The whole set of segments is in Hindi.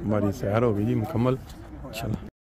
हमारी सैर हो गई जी मुकम्मल। चलो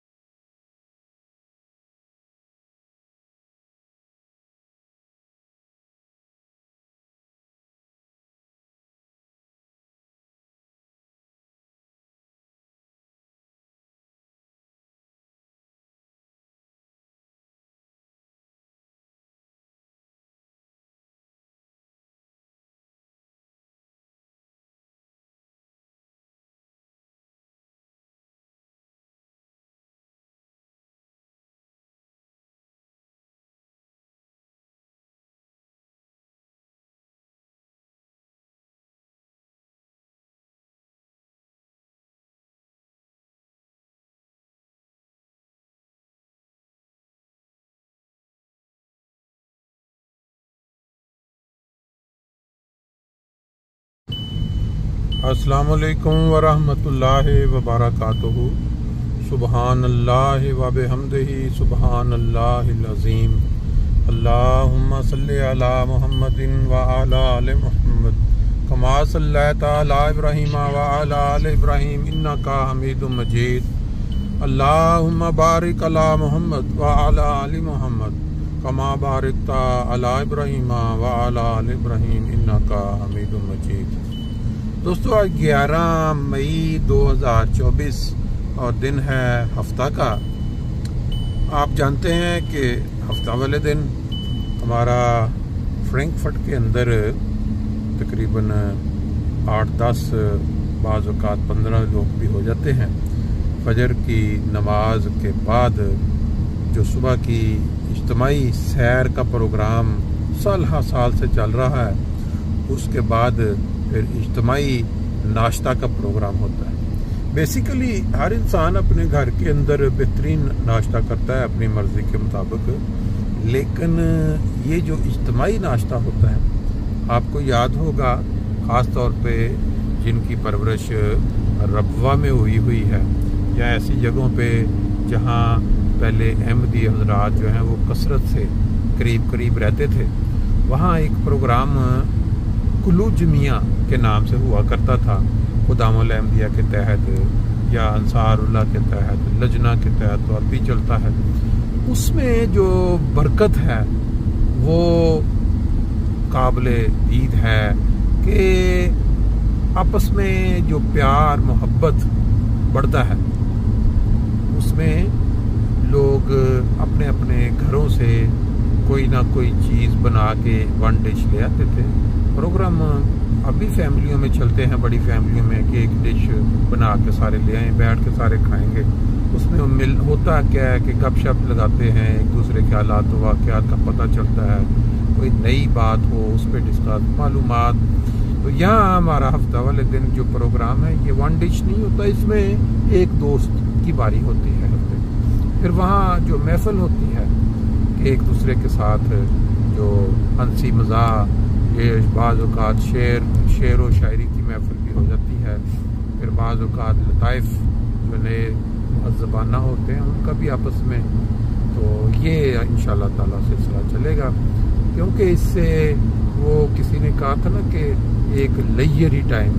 अस्सलामुअलैकुम वरहमतुल्लाहि वबरकातुहू। सुबहानल्लाहि व बिहम्दिही सुबहानल्लाहिल अज़ीम। अल्लाहुम्मा सल्लि अला मुहम्मदिन व अला आलि मुहम्मद कमा सल्लैता अला इब्राहीम व अला आलि इब्राहीम इन्नका हमीदुम मजीद। अल्लाहुम्मा बारिक अला मुहम्मद व अला आलि मुहम्मद कमा बारिकता अला इब्राहीम व अला आलि इब्राहीम इन्नका हमीदुम मजीद। दोस्तों आज 11 मई 2024 और दिन है हफ्ता का। आप जानते हैं कि हफ्ता वाले दिन हमारा फ्रैंकफर्ट के अंदर तकरीबन 8-10 बाज़ औक़ात 15 लोग भी हो जाते हैं। फजर की नमाज के बाद जो सुबह की इज्तिमाई सैर का प्रोग्राम साल हर साल से चल रहा है, उसके बाद फिर इज्तिमाई नाश्ता का प्रोग्राम होता है। बेसिकली हर इंसान अपने घर के अंदर बेहतरीन नाश्ता करता है अपनी मर्ज़ी के मुताबिक, लेकिन ये जो इज्तिमाई नाश्ता होता है, आपको याद होगा ख़ास तौर पे जिनकी परवरिश रबवा में हुई है या ऐसी जगहों पे जहाँ पहले अहमदी हज़रात जो हैं वो कसरत से करीब रहते थे, वहाँ एक प्रोग्राम कुल्लू जमिया के नाम से हुआ करता था। खुदामुल अहमदिया के तहत या अंसारुल्लाह के तहत, लजना के तहत और भी चलता है। उसमें जो बरकत है वो काबिले दीद है कि आपस में जो प्यार मोहब्बत बढ़ता है, उसमें लोग अपने अपने घरों से कोई ना कोई चीज़ बना के वन डिश ले आते थे। प्रोग्राम अभी फैमिलियों में चलते हैं, बड़ी फैमिलियों में, कि एक डिश बना के सारे ले आए, बैठ के सारे खाएंगे। उसमें होता क्या है कि गपशप लगाते हैं, एक दूसरे के हालात वाक़यात का पता चलता है, कोई नई बात हो उस पर डिस्कस मालूमात। तो यहाँ हमारा हफ्ता वाले दिन जो प्रोग्राम है ये वन डिश नहीं होता, इसमें एक दोस्त की बारी होती है हफ्ते। फिर वहाँ जो महफिल होती है कि एक दूसरे के साथ जो हंसी मज़ाक, ये बाज़ औक़ात शेर व शायरी की महफिल भी हो जाती है। फिर बाज़ औक़ात लताइफ़ जो नए ज़बाना होते हैं उनका भी आपस में, तो ये इंशाअल्लाह ताला सिलसिला चलेगा। क्योंकि इससे वो किसी ने कहा था ना कि एक लेयरी टाइम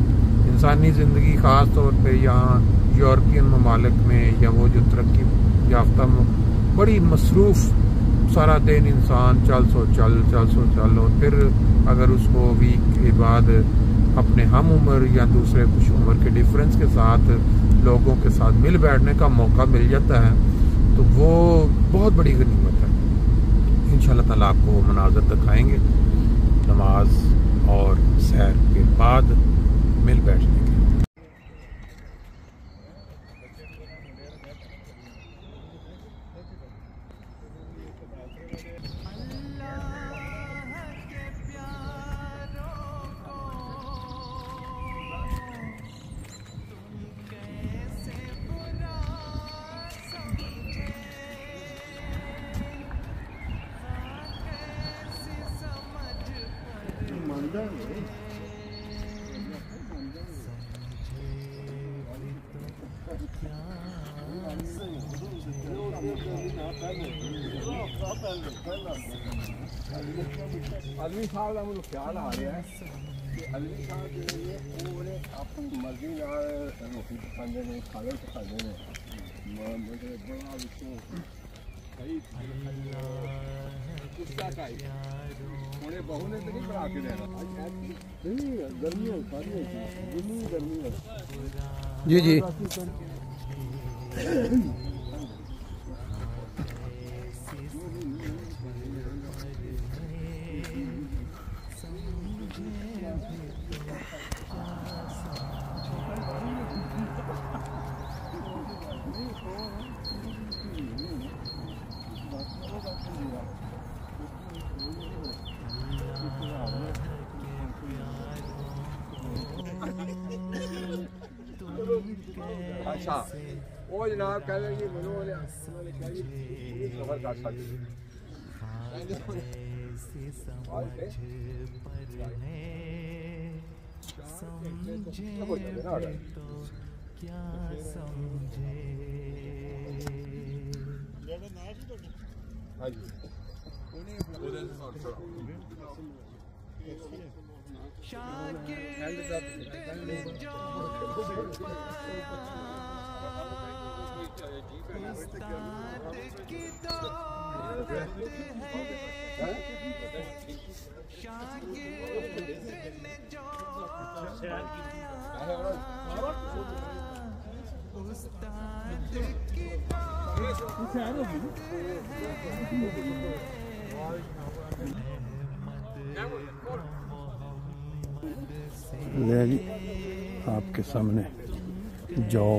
इंसानी ज़िंदगी ख़ास तौर पे यहाँ यूरोपियन ममालिक में या वो जो तरक्की याफ्ता बड़ी मसरूफ़, सारा दिन इंसान चल सो चल और फिर अगर उसको वीक के बाद अपने हम उम्र या दूसरे कुछ उम्र के डिफरेंस के साथ लोगों के साथ मिल बैठने का मौका मिल जाता है, तो वो बहुत बड़ी गनीमत है। इंशाअल्लाह ताला आपको वो मनाज़र दिखाएंगे नमाज और सैर के बाद मिल बैठने के। अलवी साहब का मुझे ख्याल आ रहा है कि अलवी साहब जो है वो अपनी मर्जी नाल रोटी खाते हैं, खाने खाते हैं, मुझे बड़ा विषय सही गुस्सा का उन्हें बहू ने तो नहीं बना के देना नहीं गर्मी है जी जी अच्छा वो जनाब कह रहे हैं उन्होंने सफर कर सकते ले जी आपके सामने जौ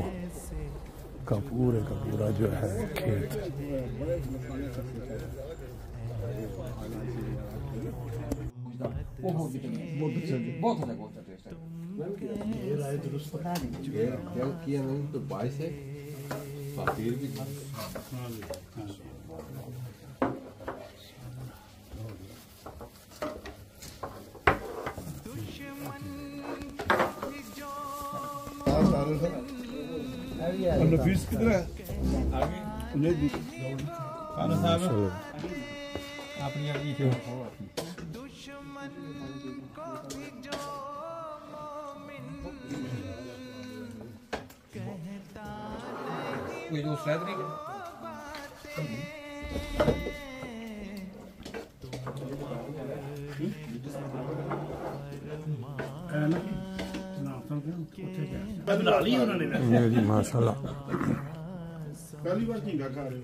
का पूरा जो है खेत बहुत अच्छा टेस्ट है ये राय दुरुस्त क्या किया नहीं तो 22 है फिर भी फीस कितना है कोई दूसरा नहीं बना ली उन्होंने जी माशाल्लाह पहली बार झींगा खा रहे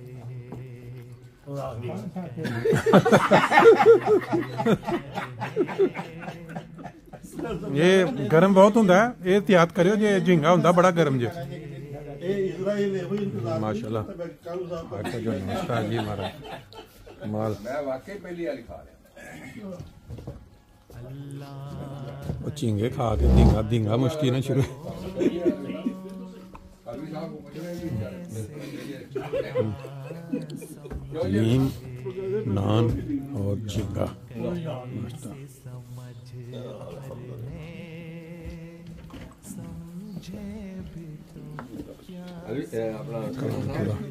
ये गर्म बहुत होंदा है, ये एहतियात करियो जे झींगा होंदा बड़ा गर्म जे माशाल्लाह। आपका जो नाश्ता है जी हमारा माल मैं वाकई पहली वाली खा रहा वो झींगे खा के धींगा मुश्किल ना शुरू नीम नान और झींगा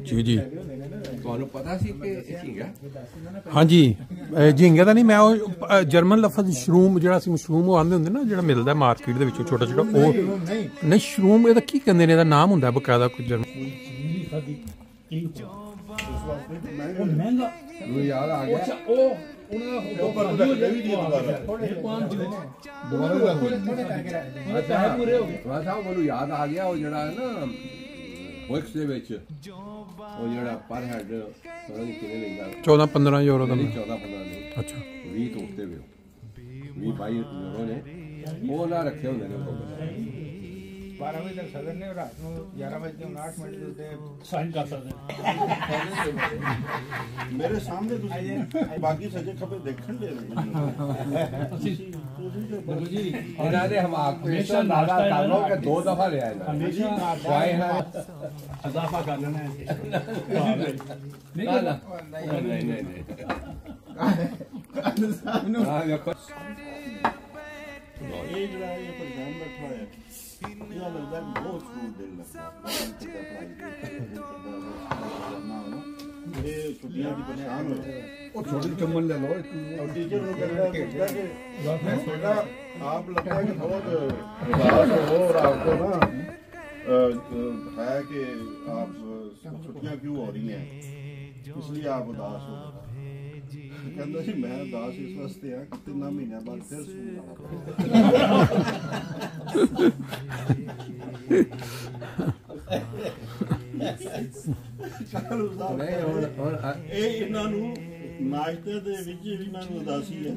जी जी पता सी झींगा हाँ जी झींगे का नहीं मैं जर्मन लफज मशरूम जो मशरूम वो आंदे होंगे ना जो मिलता मार्केट के छोटा छोटा वो नहीं मशरूम ये की कहते हैं नाम होंगे बकायदा कोई जर्मन याद आ गया याद आ गया वो जरा है ना विक्स दे विच वो जरा पर हेड पता नहीं कितने लेंदा 14-15 यूरो का 14-15 नहीं अच्छा 20 तो उसते 20-22 यूरो ने वो ना रखे होंगे ने 12 बजे तक सदन ने रात को 11 बजे 8 मिनट होते साइन कर सकते मेरे सामने बाकी सजे खबर देखने दे जी इन्होंने हम आपको नाश्ता डालो के 2 दफा ले आए हमेशा वाई है इजाफा कर लेना है नहीं ये जरा ये पर ध्यान बैठा है ਇਹ ਲੱਗਦਾ ਕਿ ਬਹੁਤ ਸਕੂਨ ਦਿਲ ਲੱਗਦਾ ਇਹ ਛੁੱਟੀਆਂ ਦੀ ਪਰੇਸ਼ਾਨ ਹੋਏ ਉਹ ਛੋਟੀ ਚਮਨ ਲੈ ਲਓ और टीचर को कहता है कि बेटा आप लगता है कि बहुत उदास हो और आपको ना है कि आप छुट्टियां क्यों हो रही हैं इसलिए आप उदास हो कहता जी मैं उदास इस वास्ते हाँ कि 3 महीने बाद फिर स्कूल आना पड़ेगा ਇਹਨਾਂ ਨੂੰ ਨਾਸ਼ਤੇ ਦੇ ਵਿੱਚ ਵੀ ਇਹਨਾਂ ਨੂੰ ਉਦਾਸੀ ਹੈ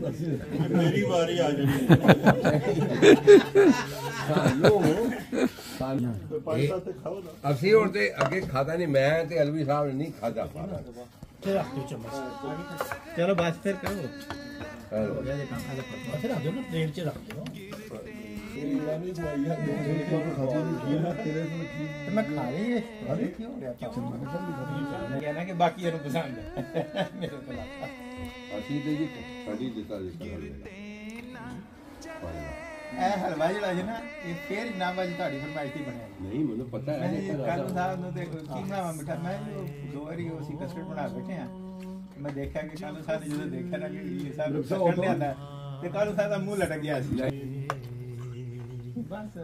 ਮੇਰੀ ਵਾਰੀ ਆ ਜਾਣੀ ਹੈ ਸਾਨੂੰ ਪੈਸਾ ਤੇ ਖਾਓ ਨਾ ਅਸੀਂ ਹੁਣ ਤੇ ਅੱਗੇ ਖਾਦਾ ਨਹੀਂ ਮੈਂ ਤੇ ਅਲਵੀ ਸਾਹਿਬ ਨੇ ਨਹੀਂ ਖਾਦਾ ਪਾਣਾ चलो बस फिर करो मैं खा रही है कहना कि बाकी पसंद है मेरे को ਅਸੀਂ ਤੇ ਜੀ ਸਾਡੀ ਦਿੱਤਾ ਜੀ ਇਹ ਹਲਵਾ ਜਿਹੜਾ ਹੈ ਨਾ ਇਹ ਫੇਰ ਨਾਮ ਅੱਜ ਤੁਹਾਡੀ ਫਰਮਾਇਸ਼ ਤੇ ਬਣਿਆ ਨਹੀਂ ਮੈਨੂੰ ਪਤਾ ਹੈ ਕੱਲ ਸਾਹਿਬ ਨੂੰ ਦੇਖੋ ਕੀ ਬਣਾਵਾਂ ਮਿੱਠਾ ਮੈਂ ਦੋ ਵਾਰੀ ਉਹ ਸੀ ਕਸਟਰਡ ਬਣਾ ਬੈਠੇ ਆ ਮੈਂ ਦੇਖਿਆ ਕਿ ਕੱਲ ਸਾਹਿਬ ਨੇ ਜਦੋਂ ਦੇਖਿਆ ਨਾ ਕਿ ਇਹ ਸਾਹਿਬ ਕਸਟਰਡ ਲਿਆਂਦਾ ਤੇ ਕੱਲ ਸਾਹਿਬ ਦਾ ਮੂੰਹ ਲਟਕ ਗਿਆ ਸੀ ਬਸ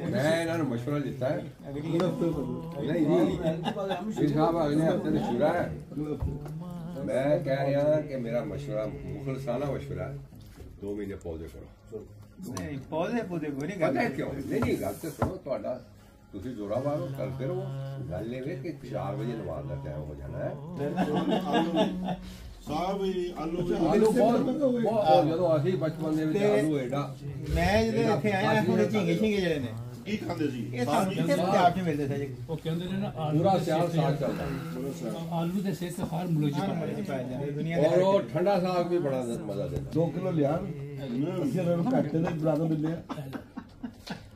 ਮੈਂ ਇਹਨਾਂ ਨੂੰ ਮਸ਼ਵਰਾ ਦਿੱਤਾ ਹੈ ਨਹੀਂ ਜੀ ਇਹ ਸਾਹਿਬ ਅਗਲੇ ਹਫਤੇ ਦੇ ਸ਼ੁਰਾ ਹੈ ਮੈਂ ਕਹਿ ਰਿਹਾ ਕਿ ਮੇਰਾ ਮਸ਼ਵਰਾ ਮੁਖਲਸਾਨਾ ਮਸ਼ਵਰਾ ਹੈ 2 ਮਹੀਨੇ ਪੌਦੇ ਕਰੋ ਨਹੀਂ ਪੌਦੇ ਕੋਈ ਨਹੀਂ ਪਤਾ ਕਿਉਂ ਨਹੀਂ ਗੱਲ ਤੇ ਸੁਣੋ ਤੁਹਾਡਾ ਤੁਸੀਂ ਜੋਰਾ ਮਾਰੋ ਕਰਦੇ ਰਹੋ ਗੱਲ ਇਹ ਵੇ ਕਿ 4 ਵਜੇ ਨਮਾਜ਼ ਦਾ ਟਾਈਮ ਹੋ ਜਾਣਾ ਹੈ ਸਾਹਿਬ ਆਲੂ ਬਹੁਤ ਜਦੋਂ ਅਸੀਂ ਬਚਪਨ ਦੇ ਵਿੱਚ ਆਲੂ ਏਡਾ ਮੈਂ ਜਦੋਂ ਇੱਥੇ ਆਇਆ ਹੁਣ ਝੀਂਗੇ ਜਿਹੜੇ ਨੇ ਕੀ ਖਾਂਦੇ ਸੀ ਇਹ ਸਾਨੂੰ ਕਿੱਥੇ ਪੰਜਾਬ 'ਚ ਮਿਲਦੇ ਸੀ ਉਹ ਕਹਿੰਦੇ ਨੇ ਨਾ ਪੂਰਾ ਸਿਆਲ ਸਾਗ ਚੱਲਦਾ ਆਲੂ ਦੇ ਸਿਰ ਤੇ ਹਰ ਮੁਲਕ ਦੁਨੀਆ ਔਰ ਉਹ ਠੰਡਾ ਸਾਗ ਵੀ ਬੜਾ ਮਜ਼ਾ ਦਿੰਦਾ 2 ਕਿਲੋ ਲਿਆ ਅਸੀਂ ਇਹਨਾਂ ਨੂੰ ਘੱਟੇ ਦੇ ਬਰਾਦਰ ਮਿਲਦੇ ਆ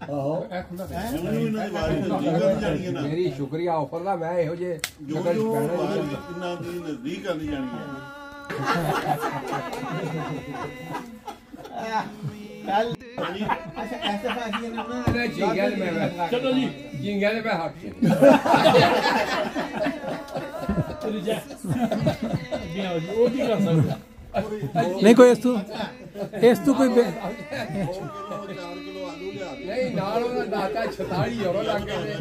ਆਹੋ ਜਿਉਂ ਇਹਨਾਂ ਦੀ ਵਾਰੀ ਨਜ਼ਦੀਕ ਜਾਣੀ ਹੈ ਨਾ ਮੇਰੀ ਸ਼ੁਕਰੀਆ ਆਫਰ ਦਾ ਮੈਂ ਇਹੋ ਜੇ ਜੋ ਸ਼ਕਲ ਜੋ ਪੈਣਾ ਵਾਰੀ ਨਹੀਂ ਇਹਨਾਂ ਦੀ ਨਜ਼ਦੀਕ ਆਉਂਦੀ ਜਾਣੀ ਹੈ ਕੱਲ ਅੱਛਾ ਐਸੇ ਫਾਸੀ ਨੇ ਉਹਨਾਂ ਜਿੰਗਲ ਮੈਂ ਚਲੋ ਜੀ ਜਿੰਗਲ ਮੈਂ ਹੱਕ ਚਲੀ ਜਾ ਉਹ ਕੀ ਕਰ ਸਕਦਾ ਨਹੀਂ ਕੋਈ ਇਸ ਤੋਂ ਕੋਈ 2 ਕਿਲੋ 4 ਕਿਲੋ ਆਲੂ ਲਿਆ ਕੇ ਨਹੀਂ ਨਾਲ ਉਹਦਾ ਦਾਤਾ 46 ਯੂਰੋ ਲੱਗ ਗਏ ਨੇ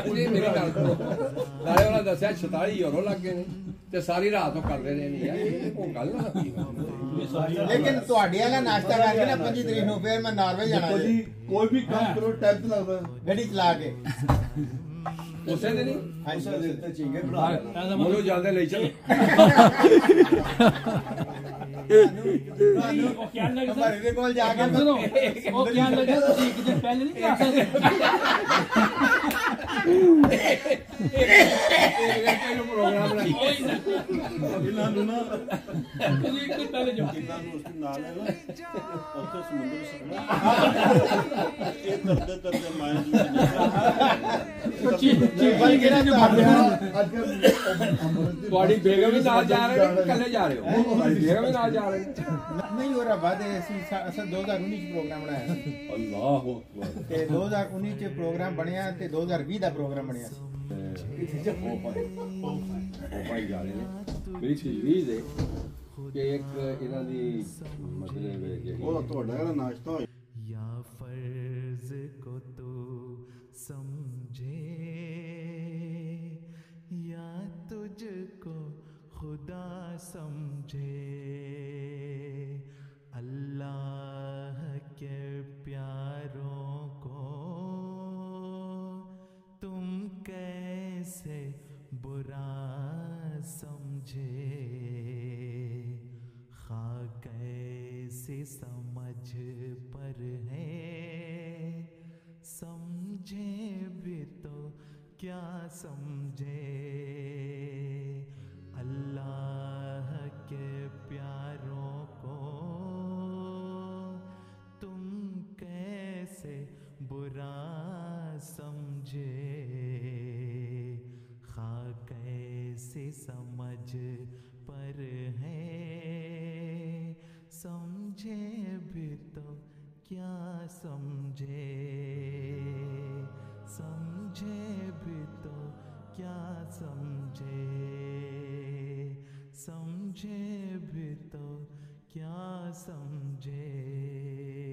ਨਹੀਂ ਮੇਰੀ ਗੱਲ ਸੁਣੋ ਨਾਲੇ ਉਹਦਾ ਦੱਸਿਆ 46 ਯੂਰੋ ਲੱਗ ਗਏ ਨੇ ਤੇ ਸਾਰੀ ਰਾਤ ਉਹ ਕਰਦੇ ਰਹੇ ਨਹੀਂ ਯਾਰ ਉਹ ਗੱਲ ਨਾ ਲੇਕਿਨ ਤੁਹਾਡੇ ਵਾਲਾ ਨਾਸ਼ਤਾ ਕਰਕੇ ਨਾ 25 ਤਰੀਕ ਨੂੰ ਫੇਰ ਮੈਂ ਨਾਰਵੇ ਜਾਣਾ ਜੀ ਕੋਈ ਵੀ ਕੰਮ ਕਰੋ ਟਾਈਮ ਤੇ ਲੱਗਦਾ ਗੱਡੀ ਚਲਾ ਕੇ ਉਸੇ ਦਿਨ ਹੀ ਹਾਂਜੀ ਤੇ ਚੀਂਗੇ ਬਣਾ ਮੋਲੋ ਜਾਂਦੇ ਲਈ ਚਲ ਉਹ ਕਹਿਣ ਲੱਗਾ ਹਮਾਰੇ ਦੇ ਕੋਲ ਜਾ ਕੇ ਸੁਣੋ ਉਹ ਕਹਿਣ ਲੱਗਾ ਤੁਸੀਂ ਇੱਕ ਦਿਨ ਪਹਿਲੇ ਨਹੀਂ ਜਾ ਸਕਦੇ ਪ੍ਰੋਗਰਾਮ ਬਣਾਈ ਇਹਨਾਂ ਨੂੰ ਨਾ ਤੁਸੀਂ ਇੱਕ ਦਿਨ ਪਹਿਲੇ ਜਾਓ ਇਹਨਾਂ ਨੂੰ ਉਸ ਨਾਲ ਹੈ ਨਾ ਉੱਥੇ ਸਮੁੰਦਰ ਸਕਣਾ ਇਹ ਤਰਦੇ ਤਰਦੇ ਮਾਇਨ ਭਾਈ ਕਿਹੜਾ ਜੋ ਅੱਜ ਕੱਲ ਤੁਹਾਡੀ ਬੇਗਮ ਵੀ ਨਾਲ ਜਾ ਰਹੇ ਨੇ ਇਕੱਲੇ ਜਾ ਰਹੇ ਹੋ ਬੇਗਮ ਵੀ ਨਾਲ ਜਾ ਰਹੇ ਨੇ ਨਹੀਂ ਹੋ ਰਿਹਾ ਬਾਅਦ ਅਸੀਂ 2019 ਚ ਪ੍ਰੋਗਰਾਮ ਬਣਾਇਆ ਸੀ ਅੱਲਾਹੁ ਅਕਬਰ ਤੇ 2019 ਚ ਪ੍ਰੋਗਰਾਮ ਬਣਿਆ ਤੇ 2020 ਦਾ ਪ੍ਰੋਗਰਾਮ ਬਣਿਆ ਸੀ ਉਹ ਭਾਈ ਜਾ ਰਹੇ ਨੇ ਮੇਰੀ ਤਜਵੀਜ਼ ਹੈ ਕਿ ਇੱਕ ਇਹਨਾਂ ਦੀ ਮਤਲਬ ਜਿਹੜੀ ਉਹ ਤੁਹਾਡਾ ਜਿਹੜਾ ਨਾਸ਼ਤਾ ਹੋਇਆ या फर्ज को तो समझे या तुझको खुदा समझे अल्लाह के प्यारों को तुम कैसे बुरा समझे खा कैसे समझ पर है समझे भी तो क्या समझे अल्लाह के प्यारों को तुम कैसे बुरा समझे खा कैसे समझ पर है समझे भी तो क्या समझे, समझे भी तो क्या समझे, समझे भी तो क्या समझे।